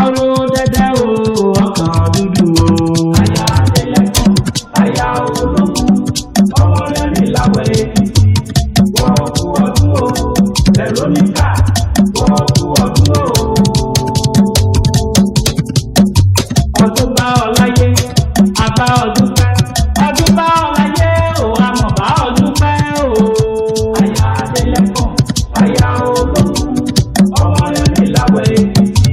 ọ̀rọ̀ dẹ́dẹ́ o ọkàn dúdú o. Aya Adélẹ́kàn, aya ológun, ọmọ rẹ̀ ní láwẹ̀ èkìtì. Wọ́n kú ọdún o, Veronica, wọ́n kú ọdún o. Ọdún bá ọ láyé, àbá ọdún pẹ́. Ọdún bá ọ láyé o, àmọ̀ bá ọdún pẹ́ o. Aya Adélẹ́kàn, aya ológun, ọmọ rẹ̀ ní láwẹ̀ èkìtì.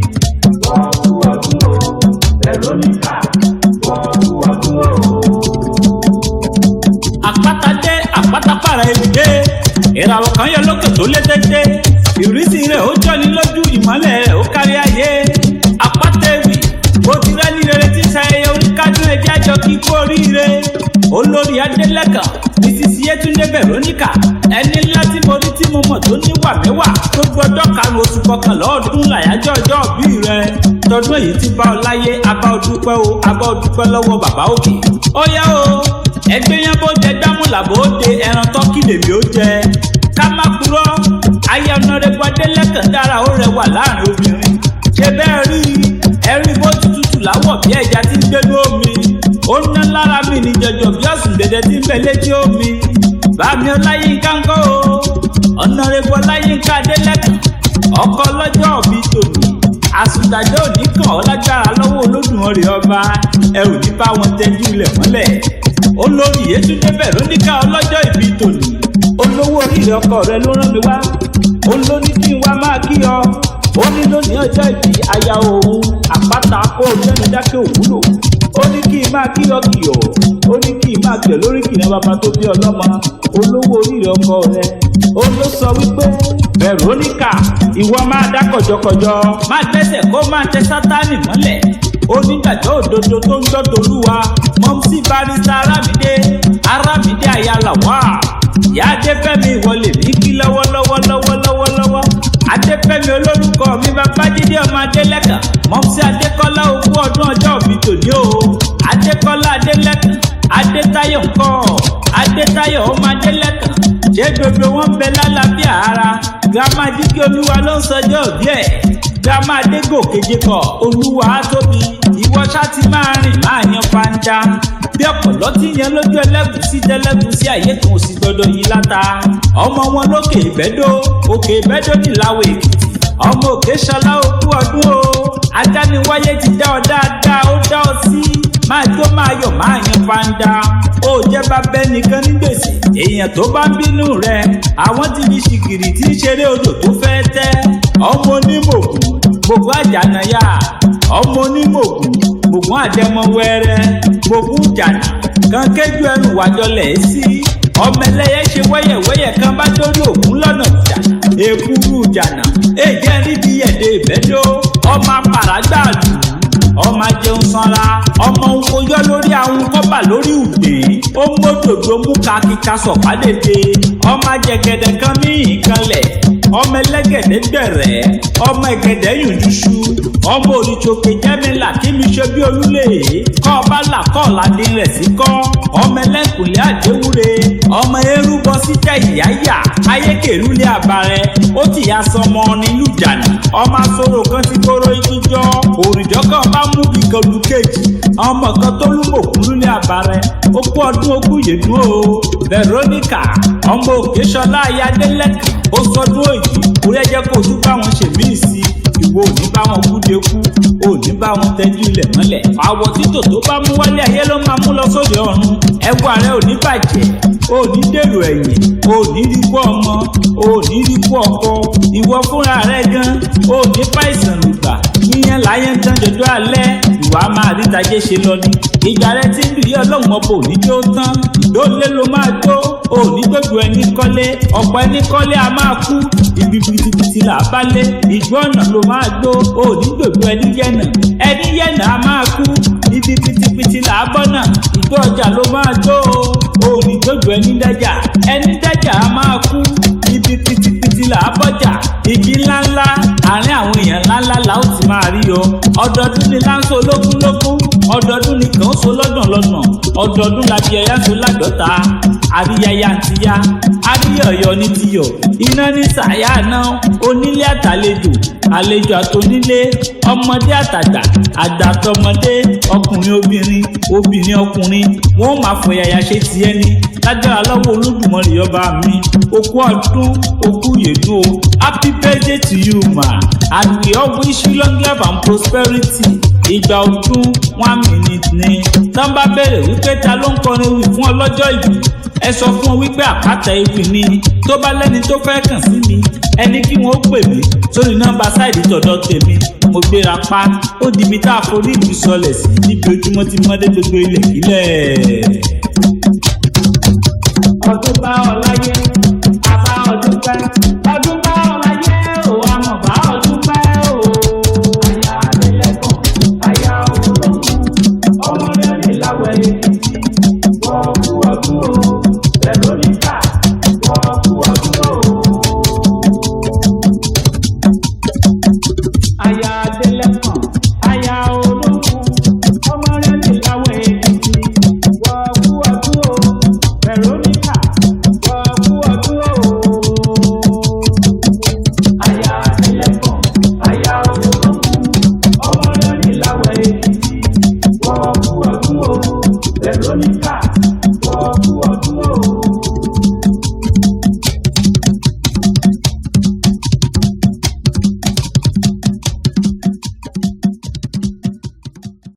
Veronica, àpáta dé àpáta para èbùdé ìràwọ̀ kan yọ lókè tó lé téńté ìrísí rẹ̀ ó jọni lójú ìmọ́lẹ̀ rẹ̀ ó kárí ayé àpáta ewì bó ti rẹ́ni rere tí ṣayẹyẹ oníkájú ẹjẹ́ àjọ kí kú oríire olórí Adélẹ́kàn Mrs. Yétúndé Veronica ẹni ńlá tí mo rí tí mo mọ̀ tó níwà mẹ́wàá tó gbọdọ̀ karùn-ún oṣù kọkànlá ọdún làyájọ́ ọjọ́ òbí rẹ̀ tọdún èyí tí bá ọ láyé abá ọ dúpẹ́ o abá ọ dúpẹ́ lọ́wọ́ bàbá òkè ó yá o ẹgbẹ́ yẹn bó jẹ dámúlà bó de ẹran tọ́kì lèmi ó jẹ ká má purọ́ ayé Honorable Adélẹ́kàn dára ó rẹwà láàrin obìnrin ṣe bẹ́ẹ̀ rí ẹ̀rí bó tutù láwọ̀ bí ẹja tí ń gbénú omi ó ná lára mi ní jọjọ bí ọ̀sùn dẹ̀dẹ̀ tí ń bẹ létí omi bàmí Ọláyínká ńkọ́ o Honorable Ọláyínká Adélẹ́kàn ọkọ lọ́jọ́ òbí tòní àsùndájọ́ òní kàn ọ́ lágbára lọ́wọ́ Olódùmarè ọba ẹ ò ní bá wọn tẹ́jú ilẹ̀ mọ́lẹ̀ olórí Yétúndé Veronica ọlọ́jọ́ ìbí tòní olówó oríire ọkọ rẹ ló rán mi wá ó ló ní kí n wá máa kí ọ ó ní lónìí ọjọ́ ìbí aya òun àpáta kó jẹ́nu dákẹ́ òwúlò ó ní kí n máa kí ọ kìọ̀ ó ní kí n máa kẹ̀ lórí kìnìún bàbá tó bí ọlọ́mọ olówó oríire ọkọ rẹ ó ló sọ wípé Veronica ìwọ máa dá kọjọkọjọ máa tẹsẹ̀ kó máa tẹ Sátánì mọ́lẹ̀ onígbàjọ́ òdodo tó ń gbọ́ tolúwa mọ́mísì barista Arámidé ayálà wá ìyá Adéfẹ́mi ìwọlé ní kí lọ́wọ́lọ́wọ́ Adéfẹ́mi olórúkọ mi Babájídé ọmọ Adélẹ́kàn mọ́mísì Adékọ́lá ogún ọdún ọjọ́ òbí tòní o Adékọ́lá Adélẹ́kàn Adétáyọ̀ ńkọ́ Adétáyọ̀ ọmọ Adélẹ́kàn ṣé gbogbo wọn ń bẹ lálàáfíà ara Grandma Jíkẹ́ Olúwa ló ń sọjọ́ òbí ẹ̀ Grandma Adégòkèje kọ Olúwa á tóbi ìwọ ṣá ti máa rìn máa yan fanda bí ọ̀pọ̀lọ́ tí yan lójú ẹlẹ́gùsí tẹ́lẹ́gùsí àyè kan ò sì gbọdọ̀ yí láta ọmọ wọn lókè ìbẹ́dó òkè ìbẹ́dó nìláwọ̀ Èkìtì ọmọ òkè ṣọlá ogún ọdún o adániwáyé ti dá ọ dáadáa ó dá ọ sí máa jó máa yọ̀ máa yan fanda ó jẹ́ bá bẹ́ nìkan ní gbèsè èèyàn tó bá ń bínú rẹ àwọn ti di ṣìgìrì tí ń ṣeré odò tó fẹ́ tẹ́ ọmọ onímọ̀gùn gbogbo àjànàyà ọmọ onímọ̀gùn gbogbo àjẹmọ wẹrẹ gbogbo jànà kan kéjú ẹnu wájọlẹ̀ sí ọmọ ẹlẹ́yẹ ṣe wẹ́yẹ̀wẹ́yẹ̀ kan bá dórí òkun lọ́nà jànà èkúrú jànà èjẹ́ níbi ẹ̀dẹ̀ ìbẹ́dó ọmọ apàrágbàlù ọmọ ajẹun sanra ọmọ oyọ lórí àwọn kọ́bà lórí ùdè ó mójòjò mú kakíka sọ̀pádédé ọmọ ajẹgẹdẹ kan ní ìkànlẹ̀ ọmọ ẹlẹ́gẹ̀dẹ̀ gbẹ̀rẹ̀ ọmọ ẹ̀gẹ̀dẹ̀ yùndúṣu ọmọ òrìṣòkè jẹ́mílà kí mi ṣe bí olúlé kọ́ ọba là kọ́ ọ̀làdé rẹ̀ sí kọ́ ọmọ ẹlẹ́kùnlé àdéwúre ọmọ eérú bọ́ sí tẹ̀ ìyáyà ayékèrúlé àbárẹ̀ ó ti yá sọmọ nílùú jànà ọmọ asọ̀rọ̀ kan ti kóró igi jọ òrìjọ́ kan bá mú bí kọlu kejì ọmọ kan tó lúmọ̀ kúrúlé àbárẹ̀ ó kú ọdún ogún yèdún o Veronica ọmọ òkè ṣọlá aya Adélẹ́kàn ó sọdún òyì orí ẹjẹ kó o tún bá wọn ṣe míì sí ìwọ ò ní bá wọn kúde kú ò ní bá wọn tẹ́jú ilẹ̀ mọ́lẹ̀ àwọ̀ títò tó bá mú wálé ayé ló máa mú lọ sóde ọ̀run ẹwà rẹ ò ní bàjẹ́ ò ní dèrò ẹ̀yìn ò ní rí kú ọmọ ò ní rí kú ọkọ ìwọ fúnra rẹ gan ò ní bá ìsàn lùgbà yíyan láyé ń tán jọjọ alẹ́ ìwà máa rí tajé ṣe lọ ní ìjà rẹ tí ń rí ọlọ́run ọbọ òní jó tán ìdólé ló máa jó òní gbogbo ẹni kọ́lé ọ̀pọ̀ ẹni kọ́lé a máa kú ibi pitipiti là bá lé ìjọ ọ̀nà ló máa gbó òní gbogbo ẹni yẹ̀nà a máa kú ibi pitipiti là bọ́nà ìjọ ọjà ló máa gbó òní gbogbo ẹni dájà a máa kú ibi pitipiti là bọ́jà igi ńláńlá àárín àwọn èèyàn ńláńlá là ó ti máa rí ọ ọdọọdún ni láńsọ lógúnlógún ọdọọdún ni kàn ń so lọ́gbọ̀nlọ́gbọ̀n ọdọọdún la di ẹ̀yà so lágbọ́ta àríyáyá ti yá àríyọ̀yọ̀ ní tiyọ̀ iná ní sàyà náà onílé àtàlejò àlejò àtònílé ọmọdé àtàgbà àgbà àtọmọdé ọkùnrin obìnrin obìnrin ọkùnrin wọn ò máa fọyàyà ṣe tiẹ̀ ní lágbára lọ́wọ́ Olódùmarè ọba mi okú ọdún okú yèdún o happy birthday to you ma and we all wish you long life and prosperity ìgbà ọdún 1 minute ni nọ́mbà bẹ̀rẹ̀ wípé ta ló ń kọrin wí fún ọlọ́jọ́ ìbí ẹ sọ fún ọ wípé àpáta ewì ni tó bá lẹ́ni tó fẹ́ kàn sí mi ẹni kí wọ́n ó pè mí sórí nọ́mbà sáìdì tọ̀dọ̀ tèmi mo gbéra pa ó di ibi tá a forí ìlú sọlẹ̀ sí níbi ojúmọ́ ti mọ́dé gbogbo ilẹ̀ kílẹ̀. ọdún bá ọ láyé àbá ọdún pẹ́ ọdún bá ọ láyé ò àmọ̀ bá ọdún pẹ́ ò. àyà àlẹ́lẹ́kọ̀ọ́ àyà òwúrọ̀ ọmọdé ní láwẹ̀ èyí wọ́n kú ọdún o.